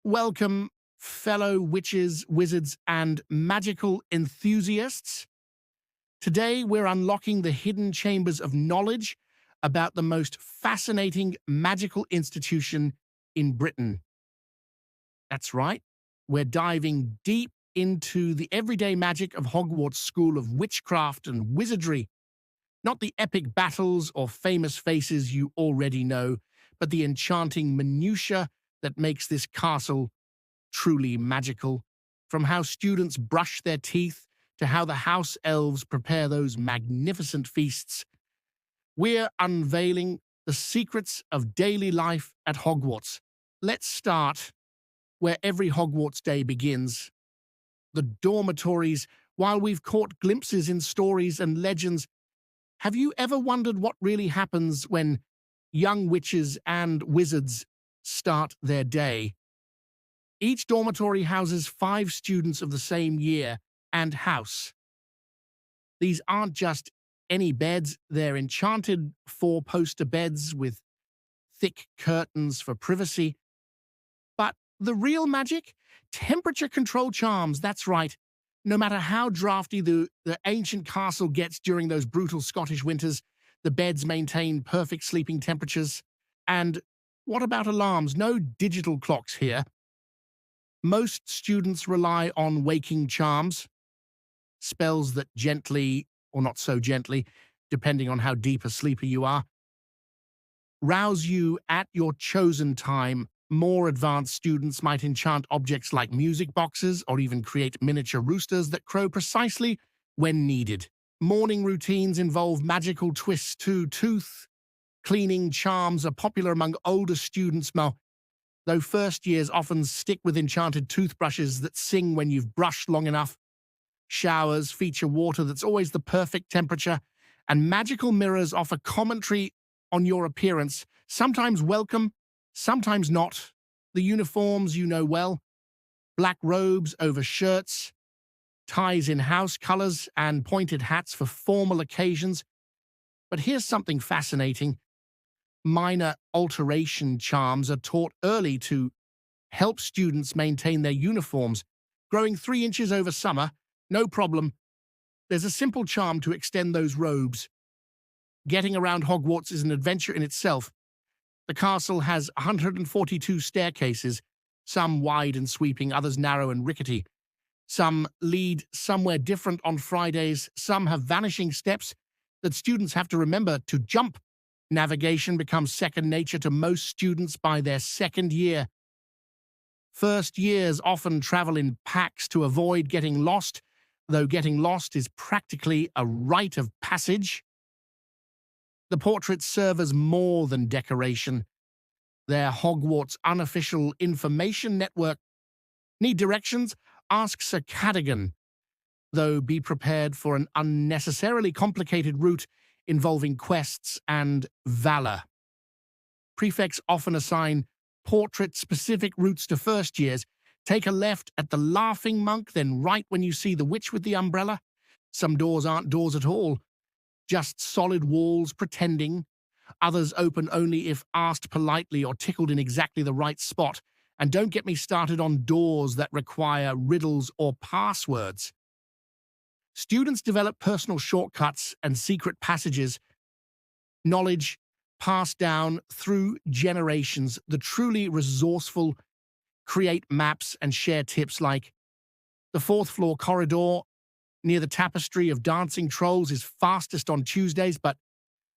Welcome, fellow witches, wizards, and magical enthusiasts. Today, we're unlocking the hidden chambers of knowledge about the most fascinating magical institution in Britain. That's right, we're diving deep into the everyday magic of Hogwarts School of Witchcraft and Wizardry. Not the epic battles or famous faces you already know, but the enchanting minutiae that makes this castle truly magical. From how students brush their teeth to how the house elves prepare those magnificent feasts, we're unveiling the secrets of daily life at Hogwarts. Let's start where every Hogwarts day begins, the dormitories. While we've caught glimpses in stories and legends, have you ever wondered what really happens when young witches and wizards start their day? Each dormitory houses 5 students of the same year and house. These aren't just any beds, they're enchanted 4-poster beds with thick curtains for privacy. But the real magic? Temperature control charms, that's right. No matter how drafty the ancient castle gets during those brutal Scottish winters, the beds maintain perfect sleeping temperatures. And what about alarms? No digital clocks here. Most students rely on waking charms, spells that gently, or not so gently, depending on how deep a sleeper you are, rouse you at your chosen time. More advanced students might enchant objects like music boxes or even create miniature roosters that crow precisely when needed. Morning routines involve magical twists to tooth cleaning charms are popular among older students, though first years often stick with enchanted toothbrushes that sing when you've brushed long enough. Showers feature water that's always the perfect temperature, and magical mirrors offer commentary on your appearance, sometimes welcome, sometimes not. The uniforms you know well, black robes over shirts, ties in house colors, and pointed hats for formal occasions. But here's something fascinating. Minor alteration charms are taught early to help students maintain their uniforms. Growing 3 inches over summer, no problem. There's a simple charm to extend those robes. Getting around Hogwarts is an adventure in itself. The castle has 142 staircases, some wide and sweeping, others narrow and rickety. Some lead somewhere different on Fridays, some have vanishing steps that students have to remember to jump. Navigation becomes second nature to most students by their second year. First years often travel in packs to avoid getting lost, though getting lost is practically a rite of passage. The portraits serve as more than decoration. They're Hogwarts' unofficial information network. Need directions? Ask Sir Cadogan, though be prepared for an unnecessarily complicated route involving quests and valor. Prefects often assign portrait-specific routes to first years. Take a left at the Laughing Monk, then right when you see the witch with the umbrella. Some doors aren't doors at all, just solid walls pretending. Others open only if asked politely or tickled in exactly the right spot. And don't get me started on doors that require riddles or passwords. Students develop personal shortcuts and secret passages, knowledge passed down through generations. The truly resourceful create maps and share tips like the 4th floor corridor near the tapestry of dancing trolls is fastest on Tuesdays, but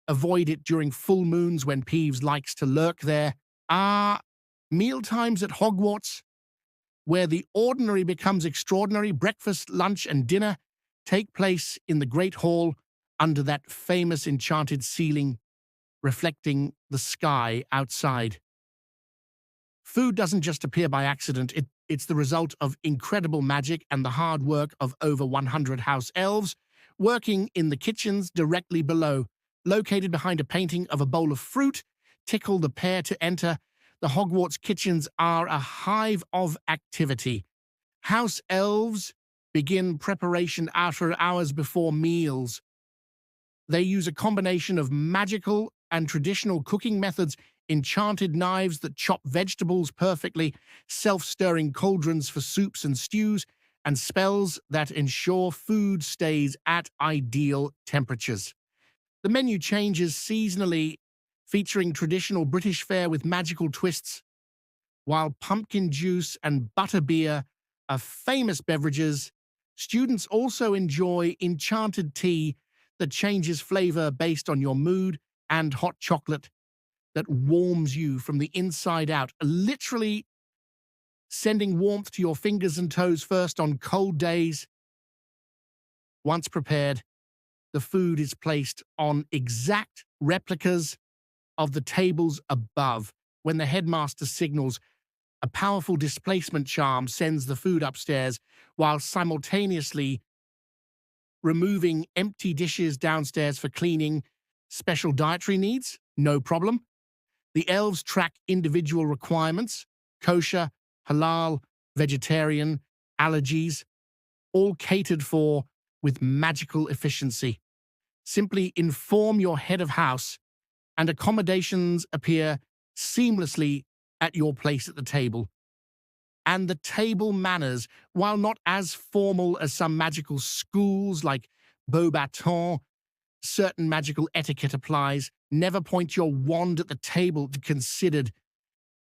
avoid it during full moons when Peeves likes to lurk there. Mealtimes at Hogwarts, where the ordinary becomes extraordinary. Breakfast, lunch, and dinner take place in the Great Hall under that famous enchanted ceiling reflecting the sky outside. Food doesn't just appear by accident. It's the result of incredible magic and the hard work of over 100 house elves working in the kitchens directly below. Located behind a painting of a bowl of fruit, tickle the pair to enter. The Hogwarts kitchens are a hive of activity. House elves begin preparation after hours before meals. They use a combination of magical and traditional cooking methods, enchanted knives that chop vegetables perfectly, self-stirring cauldrons for soups and stews, and spells that ensure food stays at ideal temperatures. The menu changes seasonally, featuring traditional British fare with magical twists, while pumpkin juice and butterbeer are famous beverages. Students also enjoy enchanted tea that changes flavor based on your mood, and hot chocolate that warms you from the inside out, literally sending warmth to your fingers and toes first on cold days. Once prepared, the food is placed on exact replicas of the tables above. When the headmaster signals, a powerful displacement charm sends the food upstairs while simultaneously removing empty dishes downstairs for cleaning. Special dietary needs? No problem. The elves track individual requirements: kosher, halal, vegetarian, allergies, all catered for with magical efficiency. Simply inform your head of house, and accommodations appear seamlessly at your place at the table. And the table manners, while not as formal as some magical schools like Beaubaton, certain magical etiquette applies. Never point your wand at the table, considered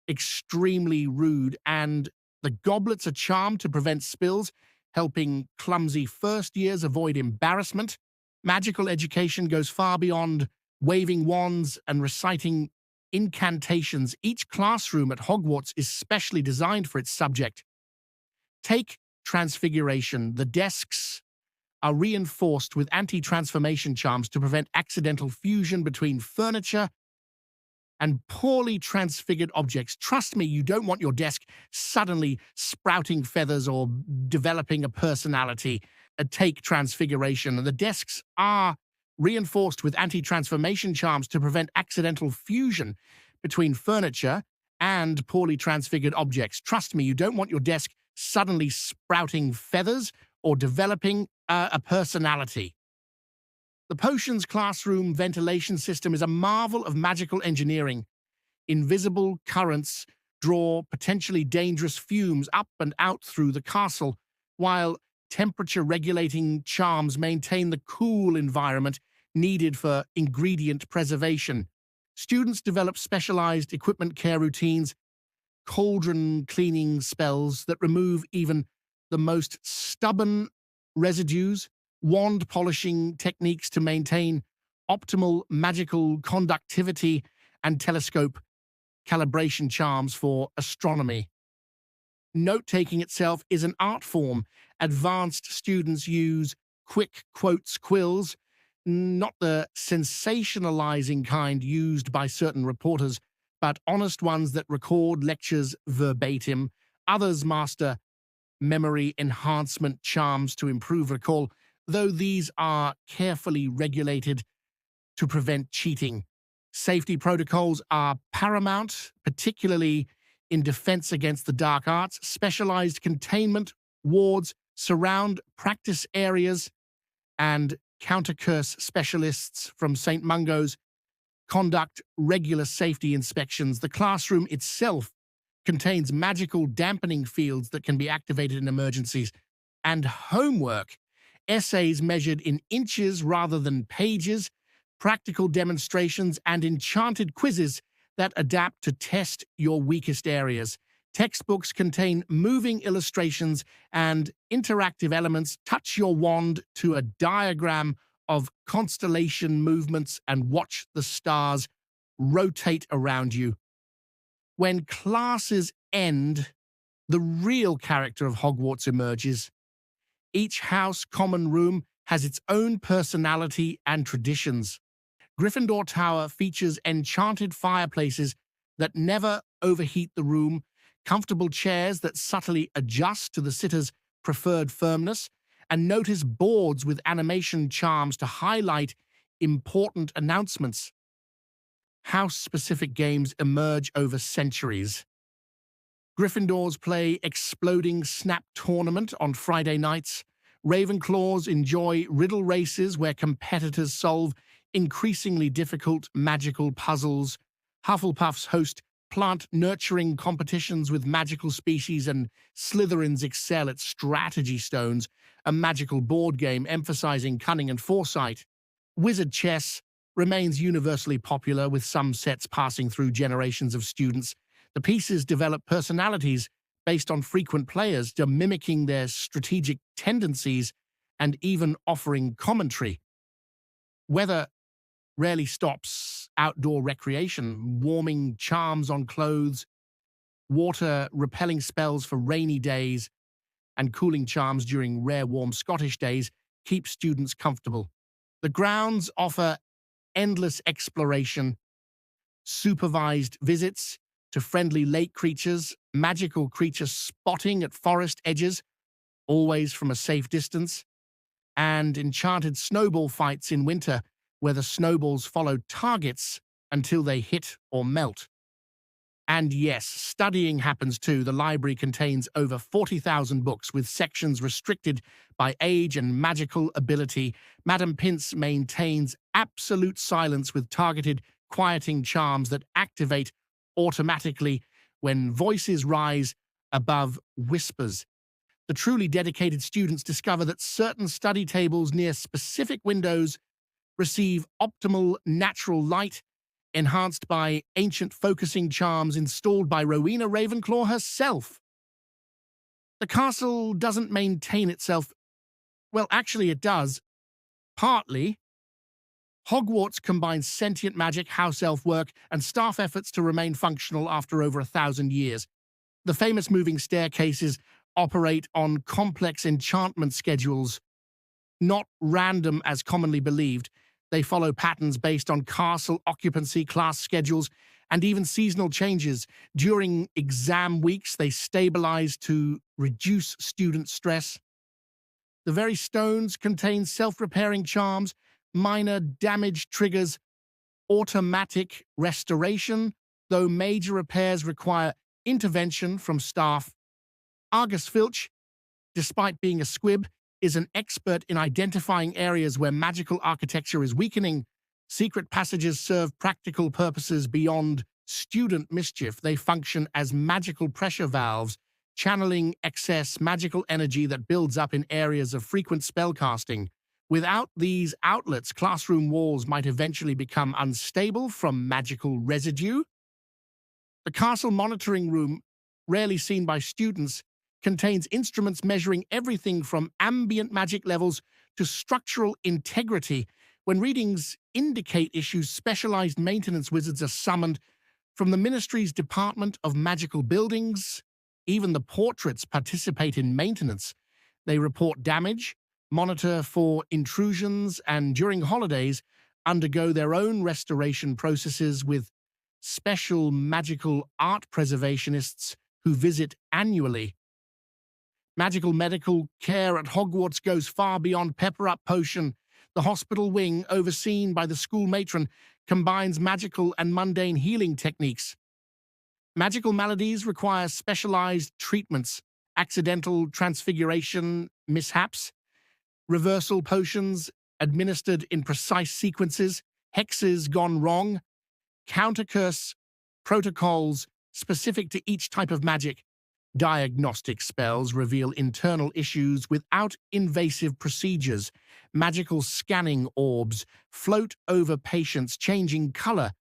extremely rude, and the goblets are charmed to prevent spills, helping clumsy first years avoid embarrassment. Magical education goes far beyond waving wands and reciting incantations. Each classroom at Hogwarts is specially designed for its subject. Take transfiguration. The desks are reinforced with anti-transformation charms to prevent accidental fusion between furniture and poorly transfigured objects. Trust me, you don't want your desk suddenly sprouting feathers or developing a personality. Take transfiguration. The desks are reinforced with anti-transformation charms to prevent accidental fusion between furniture and poorly transfigured objects. Trust me, you don't want your desk suddenly sprouting feathers or developing a personality. The potions classroom ventilation system is a marvel of magical engineering. Invisible currents draw potentially dangerous fumes up and out through the castle, while temperature-regulating charms maintain the cool environment needed for ingredient preservation. Students develop specialized equipment care routines, cauldron cleaning spells that remove even the most stubborn residues, wand polishing techniques to maintain optimal magical conductivity, and telescope calibration charms for astronomy. Note-taking itself is an art form. Advanced students use quick quotes quills, not the sensationalizing kind used by certain reporters, but honest ones that record lectures verbatim. Others master memory enhancement charms to improve recall, though these are carefully regulated to prevent cheating. Safety protocols are paramount, particularly in defense against the dark arts. Specialized containment wards surround practice areas, and counter-curse specialists from St. Mungo's conduct regular safety inspections. The classroom itself contains magical dampening fields that can be activated in emergencies. And homework, essays measured in inches rather than pages, practical demonstrations, and enchanted quizzes that adapt to test your weakest areas. Textbooks contain moving illustrations and interactive elements. Touch your wand to a diagram of constellation movements and watch the stars rotate around you. When classes end, the real character of Hogwarts emerges. Each house common room has its own personality and traditions. Gryffindor Tower features enchanted fireplaces that never overheat the room, comfortable chairs that subtly adjust to the sitter's preferred firmness, and notice boards with animation charms to highlight important announcements. House-specific games emerge over centuries. Gryffindors play Exploding Snap Tournament on Friday nights. Ravenclaws enjoy riddle races where competitors solve increasingly difficult magical puzzles. Hufflepuffs host plant nurturing competitions with magical species, and Slytherins excel at strategy stones, a magical board game emphasizing cunning and foresight. Wizard chess remains universally popular, with some sets passing through generations of students. The pieces develop personalities based on frequent players, mimicking their strategic tendencies and even offering commentary. Weather rarely stops outdoor recreation, warming charms on clothes, water repelling spells for rainy days, and cooling charms during rare warm Scottish days keep students comfortable. The grounds offer endless exploration, supervised visits to friendly lake creatures, magical creature spotting at forest edges, always from a safe distance, and enchanted snowball fights in winter where the snowballs follow targets until they hit or melt. And yes, studying happens too. The library contains over 40,000 books with sections restricted by age and magical ability. Madam Pince maintains absolute silence with targeted quieting charms that activate automatically when voices rise above whispers. The truly dedicated students discover that certain study tables near specific windows receive optimal natural light, enhanced by ancient focusing charms installed by Rowena Ravenclaw herself. The castle doesn't maintain itself. Well, actually it does. Partly. Hogwarts combines sentient magic, house-elf work, and staff efforts to remain functional after over 1,000 years. The famous moving staircases operate on complex enchantment schedules, not random as commonly believed. They follow patterns based on castle occupancy, class schedules, and even seasonal changes. During exam weeks, they stabilize to reduce student stress. The very stones contain self-repairing charms, minor damage triggers, automatic restoration, though major repairs require intervention from staff. Argus Filch, despite being a squib, is an expert in identifying areas where magical architecture is weakening. Secret passages serve practical purposes beyond student mischief. They function as magical pressure valves, channeling excess magical energy that builds up in areas of frequent spellcasting. Without these outlets, classroom walls might eventually become unstable from magical residue. The castle monitoring room, rarely seen by students, contains instruments measuring everything from ambient magic levels to structural integrity. When readings indicate issues, specialized maintenance wizards are summoned from the Ministry's Department of Magical Buildings. Even the portraits participate in maintenance. They report damage, monitor for intrusions, and during holidays undergo their own restoration processes with special magical art preservationists who visit annually. Magical medical care at Hogwarts goes far beyond pepper-up potion. The hospital wing, overseen by the school matron, combines magical and mundane healing techniques. Magical maladies require specialized treatments, accidental transfiguration mishaps, reversal potions administered in precise sequences, hexes gone wrong, countercurse protocols specific to each type of magic. Diagnostic spells reveal internal issues without invasive procedures. Magical scanning orbs float over patients, changing color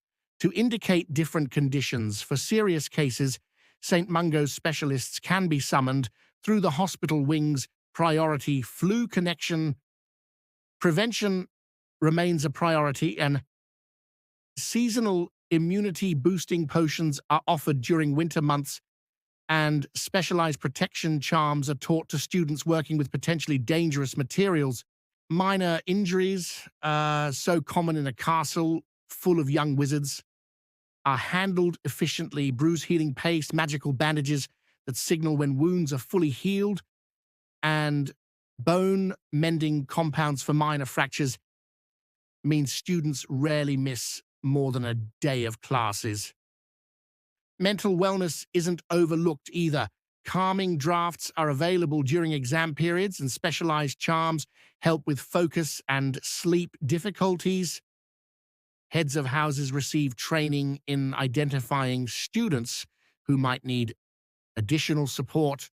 to indicate different conditions. For serious cases, St. Mungo's specialists can be summoned through the hospital wing's priority flu connection. Prevention remains a priority, and seasonal immunity-boosting potions are offered during winter months, and specialized protection charms are taught to students working with potentially dangerous materials. Minor injuries, so common in a castle full of young wizards, are handled efficiently. Bruise healing paste, magical bandages that signal when wounds are fully healed, and bone mending compounds for minor fractures means students rarely miss more than a day of classes. Mental wellness isn't overlooked either. Calming drafts are available during exam periods, and specialized charms help with focus and sleep difficulties. Heads of houses receive training in identifying students who might need additional support.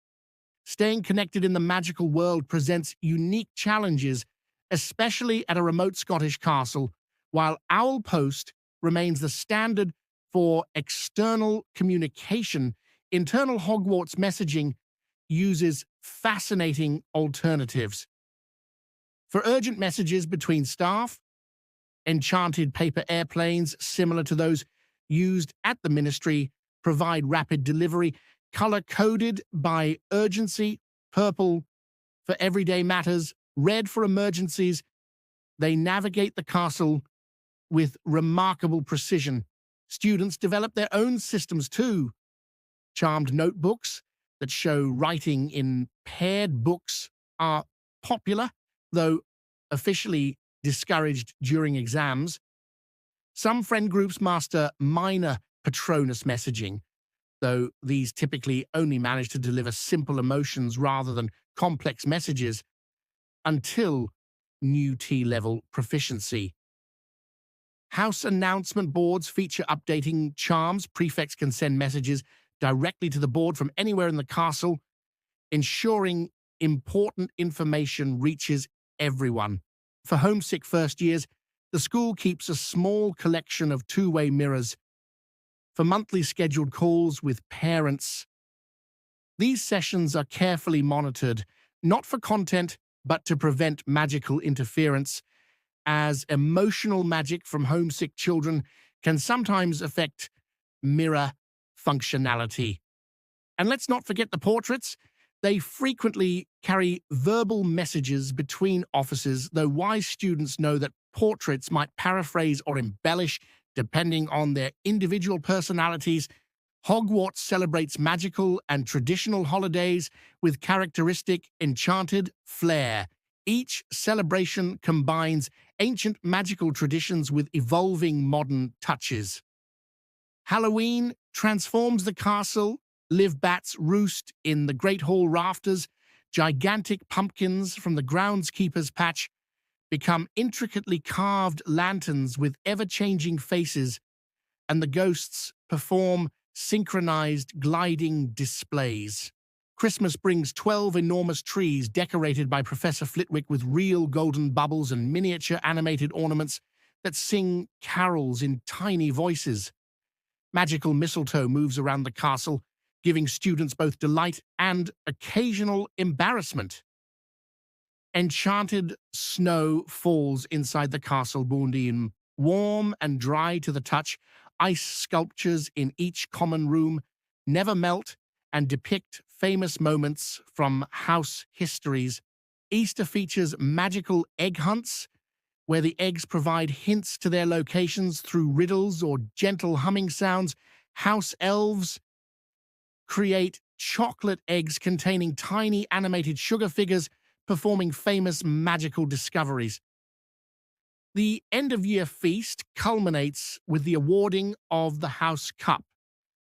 Staying connected in the magical world presents unique challenges, especially at a remote Scottish castle, while Owl Post remains the standard for external communication. Internal Hogwarts messaging uses fascinating alternatives. For urgent messages between staff, enchanted paper airplanes similar to those used at the Ministry provide rapid delivery, color-coded by urgency, purple for everyday matters, red for emergencies. They navigate the castle with remarkable precision. Students develop their own systems too. Charmed notebooks that show writing in paired books are popular, though officially discouraged during exams. Some friend groups master minor Patronus messaging, though these typically only manage to deliver simple emotions rather than complex messages until new T-level proficiency. House announcement boards feature updating charms. Prefects can send messages directly to the board from anywhere in the castle, ensuring important information reaches everyone. For homesick first years, the school keeps a small collection of two-way mirrors for monthly scheduled calls with parents. These sessions are carefully monitored, not for content, but to prevent magical interference, as emotional magic from homesick children can sometimes affect mirror functionality. And let's not forget the portraits. They frequently carry verbal messages between officers, though wise students know that portraits might paraphrase or embellish depending on their individual personalities. Hogwarts celebrates magical and traditional holidays with characteristic enchanted flair. Each celebration combines ancient magical traditions with evolving modern touches. Halloween transforms the castle. Live bats roost in the Great Hall rafters. Gigantic pumpkins from the groundskeeper's patch become intricately carved lanterns with ever-changing faces, and the ghosts perform synchronized gliding displays. Christmas brings 12 enormous trees decorated by Professor Flitwick with real golden bubbles and miniature animated ornaments that sing carols in tiny voices. Magical mistletoe moves around the castle, giving students both delight and occasional embarrassment. Enchanted snow falls inside the castle moonbeam, warm and dry to the touch. Ice sculptures in each common room never melt and depict famous moments from house histories. Easter features magical egg hunts, where the eggs provide hints to their locations through riddles or gentle humming sounds. House-elves create chocolate eggs containing tiny animated sugar figures, performing famous magical discoveries. The end-of-year feast culminates with the awarding of the House Cup.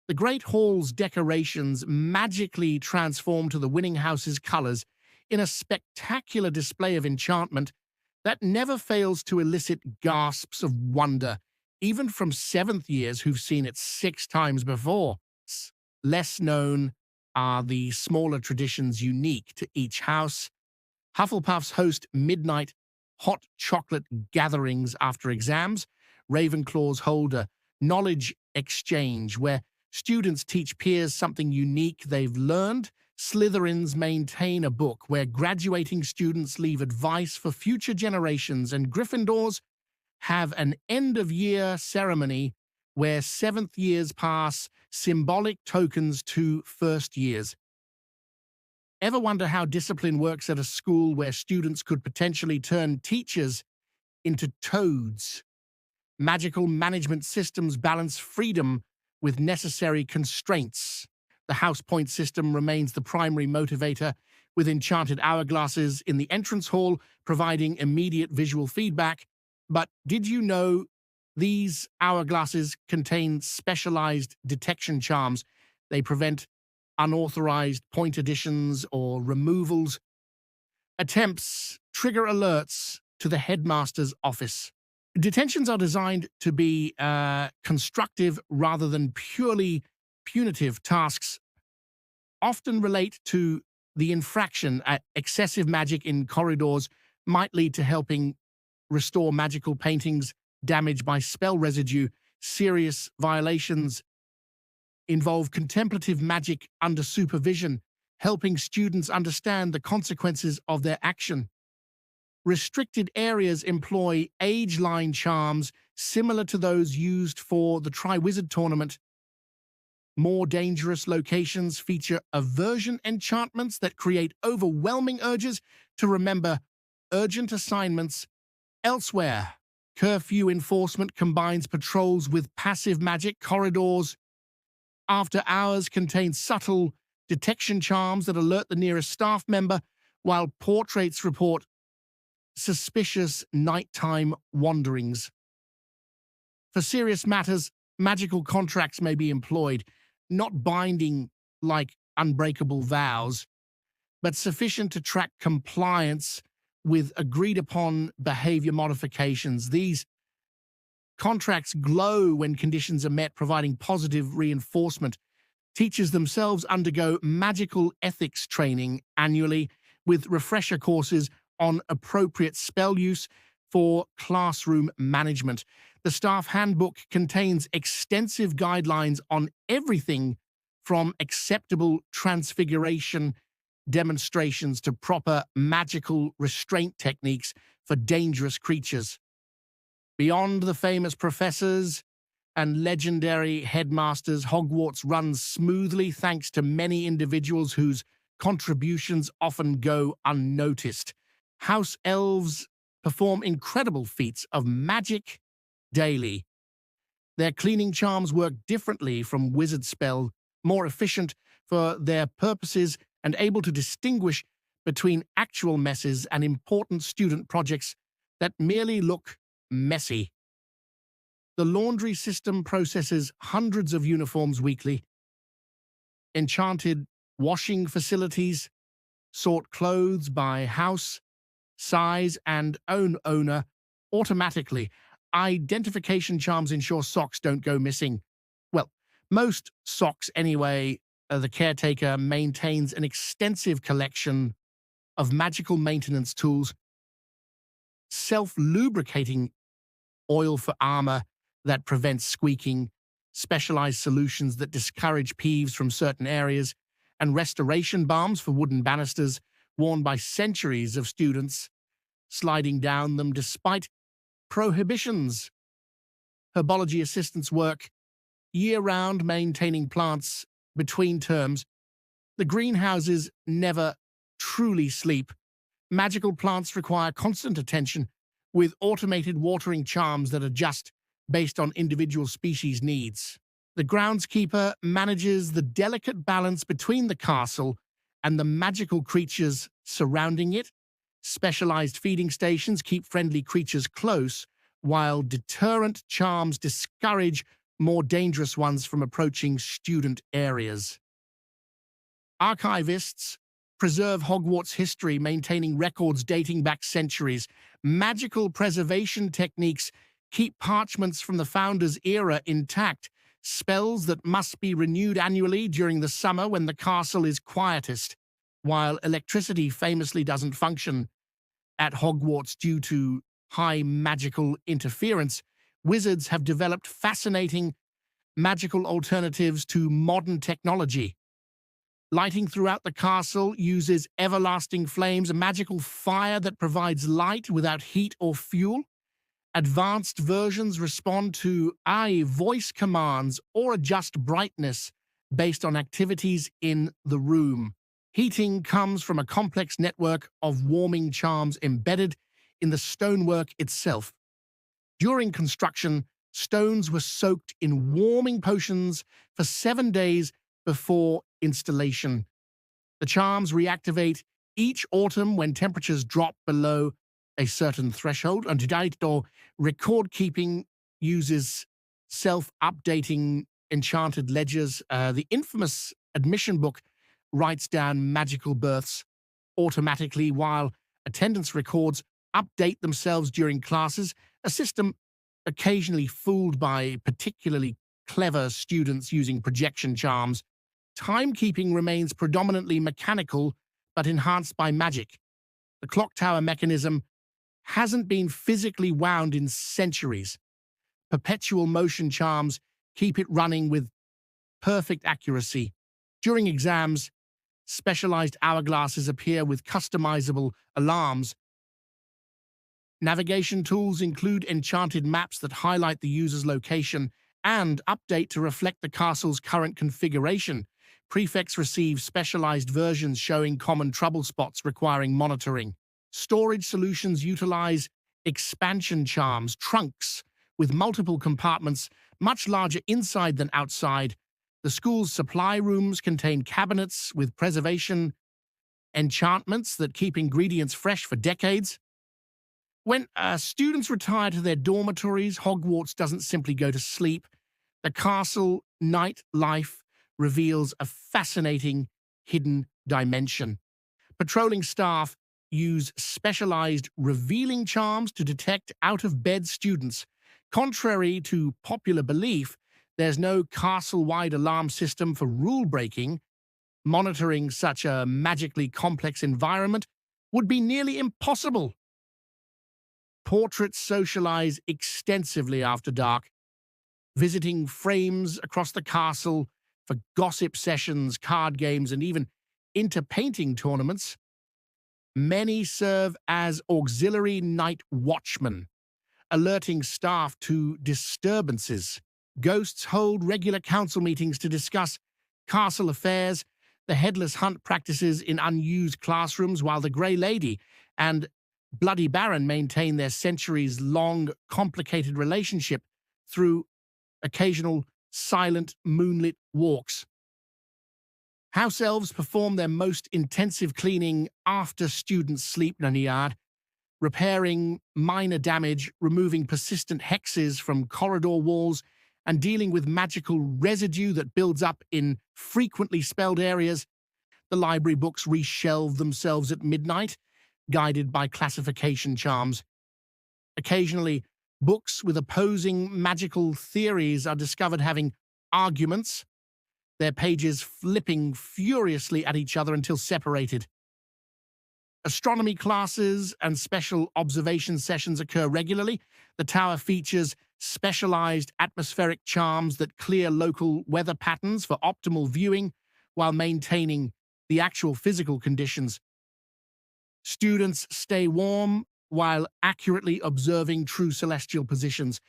The Great Hall's decorations magically transform to the winning house's colors in a spectacular display of enchantment that never fails to elicit gasps of wonder, even from seventh years who've seen it 6 times before. Less known are the smaller traditions unique to each house. Hufflepuffs host midnight hot chocolate gatherings after exams. Ravenclaws hold a knowledge exchange where students teach peers something unique they've learned. Slytherins maintain a book where graduating students leave advice for future generations, and Gryffindors have an end-of-year ceremony where seventh years pass symbolic tokens to first years. Ever wonder how discipline works at a school where students could potentially turn teachers into toads? Magical management systems balance freedom with necessary constraints. The house point system remains the primary motivator, with enchanted hourglasses in the entrance hall providing immediate visual feedback. But did you know these hourglasses contain specialized detection charms? They prevent unauthorized point additions or removals. Attempts trigger alerts to the headmaster's office. Detentions are designed to be constructive rather than purely punitive. Tasks often relate to the infraction. Excessive magic in corridors might lead to helping restore magical paintings damaged by spell residue. Serious violations involve contemplative magic under supervision, helping students understand the consequences of their action. Restricted areas employ age-line charms similar to those used for the Triwizard Tournament. More dangerous locations feature aversion enchantments that create overwhelming urges to remember urgent assignments elsewhere. Curfew enforcement combines patrols with passive magic. Corridors after hours contain subtle detection charms that alert the nearest staff member, while portraits report suspicious nighttime wanderings. For serious matters, magical contracts may be employed, not binding like unbreakable vows, but sufficient to track compliance with agreed-upon behavior modifications. These contracts glow when conditions are met, providing positive reinforcement. Teachers themselves undergo magical ethics training annually, with refresher courses on appropriate spell use for classroom management. The staff handbook contains extensive guidelines on everything from acceptable transfiguration demonstrations to proper magical restraint techniques for dangerous creatures. Beyond the famous professors and legendary headmasters, Hogwarts runs smoothly thanks to many individuals whose contributions often go unnoticed. House-elves perform incredible feats of magic daily. Their cleaning charms work differently from wizard spell, more efficient for their purposes and able to distinguish between actual messes and important student projects that merely look messy. The laundry system processes hundreds of uniforms weekly. Enchanted washing facilities sort clothes by house, size, and owner automatically. Identification charms ensure socks don't go missing. Well, most socks anyway. The caretaker maintains an extensive collection of magical maintenance tools, self-lubricating oil for armor that prevents squeaking, specialized solutions that discourage peeves from certain areas, and restoration balms for wooden banisters worn by centuries of students sliding down them despite prohibitions. Herbology assistants work year-round maintaining plants between terms. The greenhouses never truly sleep. Magical plants require constant attention, with automated watering charms that adjust based on individual species' needs. The groundskeeper manages the delicate balance between the castle and the magical creatures surrounding it. Specialized feeding stations keep friendly creatures close, while deterrent charms discourage more dangerous ones from approaching student areas. Archivists preserve Hogwarts history, maintaining records dating back centuries. Magical preservation techniques keep parchments from the Founder's era intact, spells that must be renewed annually during the summer when the castle is quietest. While electricity famously doesn't function at Hogwarts due to high magical interference, wizards have developed fascinating magical alternatives to modern technology. Lighting throughout the castle uses everlasting flames, a magical fire that provides light without heat or fuel. Advanced versions respond to voice commands or adjust brightness based on activities in the room. Heating comes from a complex network of warming charms embedded in the stonework itself. During construction, stones were soaked in warming potions for 7 days before installation. The charms reactivate each autumn when temperatures drop below a certain threshold. And record keeping uses self-updating enchanted ledgers. The infamous admission book writes down magical births automatically, while attendance records update themselves during classes, a system Occasionally fooled by particularly clever students using projection charms, timekeeping remains predominantly mechanical but enhanced by magic. The clock tower mechanism hasn't been physically wound in centuries. Perpetual motion charms keep it running with perfect accuracy. During exams, specialized hourglasses appear with customizable alarms. Navigation tools include enchanted maps that highlight the user's location and update to reflect the castle's current configuration. Prefects receive specialized versions showing common trouble spots requiring monitoring. Storage solutions utilize expansion charms, trunks, with multiple compartments, much larger inside than outside. The school's supply rooms contain cabinets with preservation enchantments that keep ingredients fresh for decades. When students retire to their dormitories, Hogwarts doesn't simply go to sleep. The castle night life reveals a fascinating hidden dimension. Patrolling staff use specialized revealing charms to detect out-of-bed students. Contrary to popular belief, there's no castle-wide alarm system for rule-breaking. Monitoring such a magically complex environment would be nearly impossible. Portraits socialize extensively after dark, visiting frames across the castle for gossip sessions, card games, and even interpainting tournaments. Many serve as auxiliary night watchmen, alerting staff to disturbances. Ghosts hold regular council meetings to discuss castle affairs. The Headless Hunt practices in unused classrooms, while the Grey Lady and Bloody Baron maintain their centuries-long, complicated relationship through occasional silent moonlit walks. House-elves perform their most intensive cleaning after students sleep, Nanyard, repairing minor damage, removing persistent hexes from corridor walls, and dealing with magical residue that builds up in frequently spelled areas. The library books reshelve themselves at midnight, guided by classification charms. Occasionally, books with opposing magical theories are discovered having arguments, their pages flipping furiously at each other until separated. Astronomy classes and special observation sessions occur regularly. The tower features specialized atmospheric charms that clear local weather patterns for optimal viewing while maintaining the actual physical conditions. Students stay warm while accurately observing true celestial positions.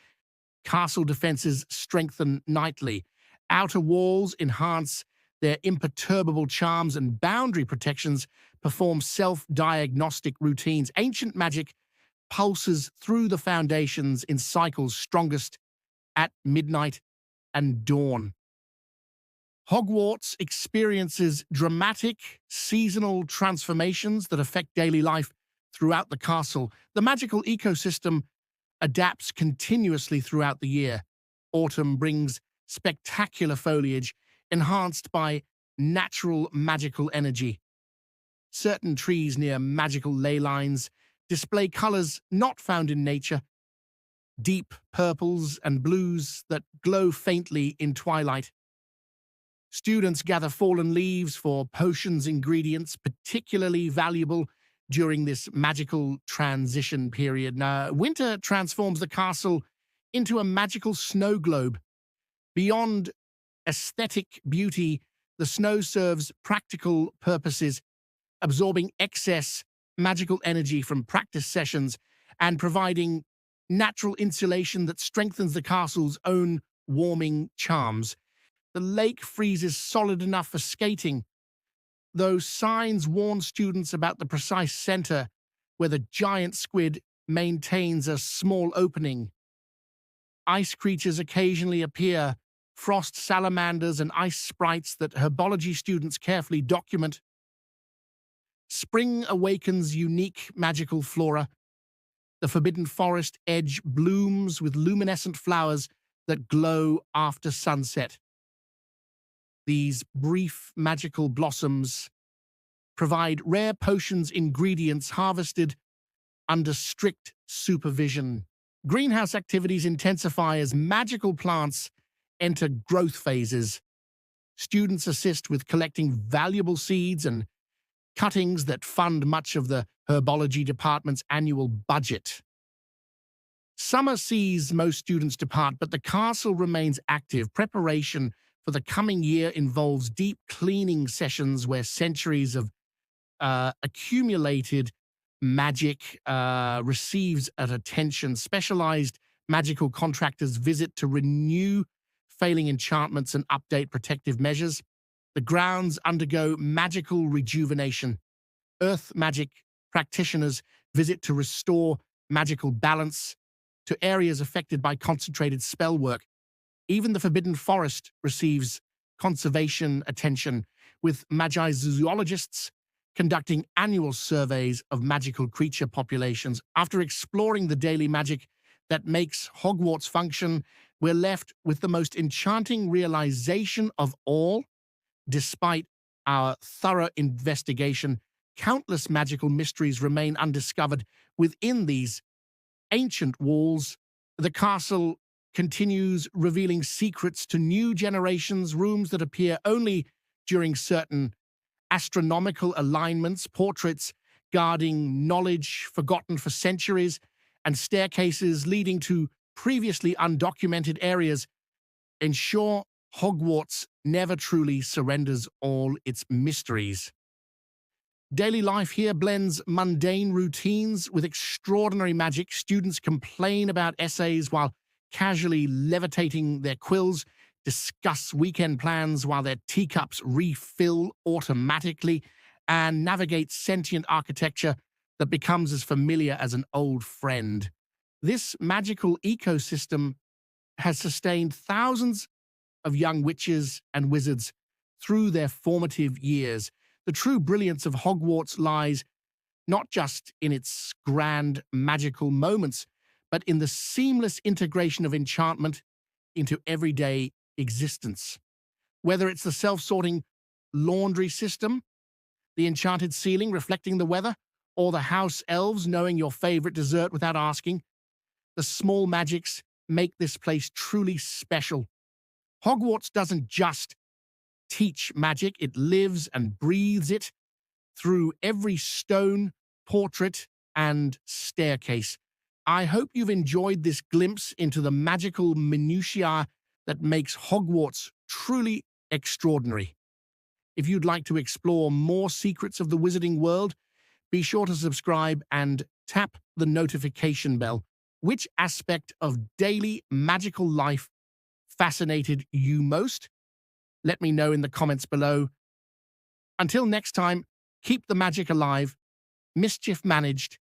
Castle defenses strengthen nightly. Outer walls enhance their imperturbable charms, and boundary protections perform self-diagnostic routines. Ancient magic pulses through the foundations in cycles strongest at midnight and dawn. Hogwarts experiences dramatic seasonal transformations that affect daily life throughout the castle. The magical ecosystem adapts continuously throughout the year. Autumn brings spectacular foliage, enhanced by natural magical energy. Certain trees near magical ley lines display colors not found in nature, deep purples and blues that glow faintly in twilight. Students gather fallen leaves for potions ingredients, particularly valuable during this magical transition period. Now, winter transforms the castle into a magical snow globe. Beyond aesthetic beauty, the snow serves practical purposes, absorbing excess magical energy from practice sessions and providing natural insulation that strengthens the castle's own warming charms. The lake freezes solid enough for skating, though signs warn students about the precise center where the giant squid maintains a small opening. Ice creatures occasionally appear, frost salamanders and ice sprites that herbology students carefully document. Spring awakens unique magical flora. The forbidden forest edge blooms with luminescent flowers that glow after sunset. These brief magical blossoms provide rare potions ingredients harvested under strict supervision. Greenhouse activities intensify as magical plants enter growth phases. Students assist with collecting valuable seeds and cuttings that fund much of the herbology department's annual budget. Summer sees most students depart, but the castle remains active. Preparation for the coming year involves deep cleaning sessions where centuries of accumulated magic receives at attention. Specialized magical contractors visit to renew failing enchantments and update protective measures. The grounds undergo magical rejuvenation. Earth magic practitioners visit to restore magical balance to areas affected by concentrated spell work. Even the Forbidden Forest receives conservation attention, with magi zoologists conducting annual surveys of magical creature populations. After exploring the daily magic that makes Hogwarts function, we're left with the most enchanting realization of all. Despite our thorough investigation, countless magical mysteries remain undiscovered within these ancient walls. The castle continues revealing secrets to new generations, rooms that appear only during certain astronomical alignments, portraits guarding knowledge forgotten for centuries, and staircases leading to previously undocumented areas ensure Hogwarts never truly surrenders all its mysteries. Daily life here blends mundane routines with extraordinary magic. Students complain about essays while casually levitating their quills, discuss weekend plans while their teacups refill automatically, and navigate sentient architecture that becomes as familiar as an old friend. This magical ecosystem has sustained thousands of young witches and wizards through their formative years. The true brilliance of Hogwarts lies not just in its grand magical moments, but in the seamless integration of enchantment into everyday existence. Whether it's the self-sorting laundry system, the enchanted ceiling reflecting the weather, or the house-elves knowing your favorite dessert without asking, the small magics make this place truly special. Hogwarts doesn't just teach magic, it lives and breathes it through every stone, portrait, and staircase. I hope you've enjoyed this glimpse into the magical minutiae that makes Hogwarts truly extraordinary. If you'd like to explore more secrets of the wizarding world, be sure to subscribe and tap the notification bell. Which aspect of daily magical life fascinated you most? Let me know in the comments below. Until next time, keep the magic alive, mischief managed,